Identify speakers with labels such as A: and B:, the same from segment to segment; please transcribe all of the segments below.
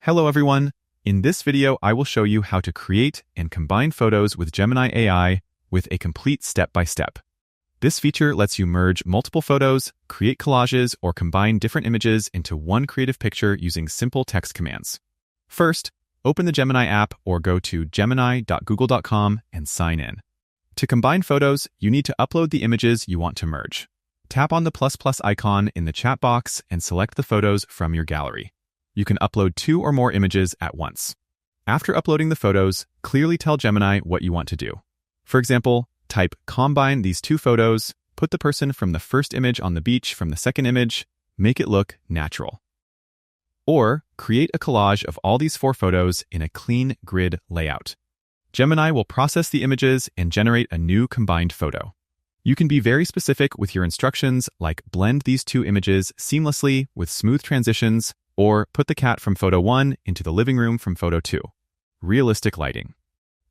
A: Hello everyone! In this video, I will show you how to create and combine photos with Gemini AI with a complete step-by-step. This feature lets you merge multiple photos, create collages, or combine different images into one creative picture using simple text commands. First, open the Gemini app or go to gemini.google.com and sign in. To combine photos, you need to upload the images you want to merge. Tap on the ++ icon in the chat box and select the photos from your gallery. You can upload 2 or more images at once. After uploading the photos, clearly tell Gemini what you want to do. For example, type "combine these 2 photos, put the person from the first image on the beach from the second image, make it look natural." Or, create a collage of all these 4 photos in a clean grid layout. Gemini will process the images and generate a new combined photo. You can be very specific with your instructions, like blend these 2 images seamlessly with smooth transitions, or put the cat from photo 1 into the living room from photo 2. Realistic lighting.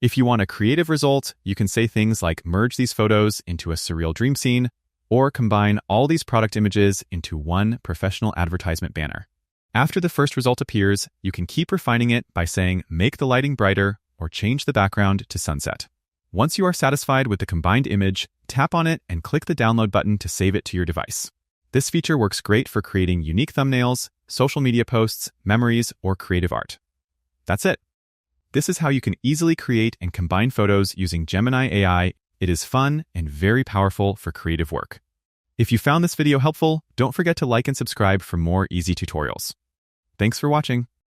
A: If you want a creative result, you can say things like merge these photos into a surreal dream scene, or combine all these product images into one professional advertisement banner. After the first result appears, you can keep refining it by saying make the lighting brighter or change the background to sunset. Once you are satisfied with the combined image, tap on it and click the download button to save it to your device. This feature works great for creating unique thumbnails, social media posts, memories, or creative art. That's it. This is how you can easily create and combine photos using Gemini AI. It is fun and very powerful for creative work. If you found this video helpful, don't forget to like and subscribe for more easy tutorials. Thanks for watching.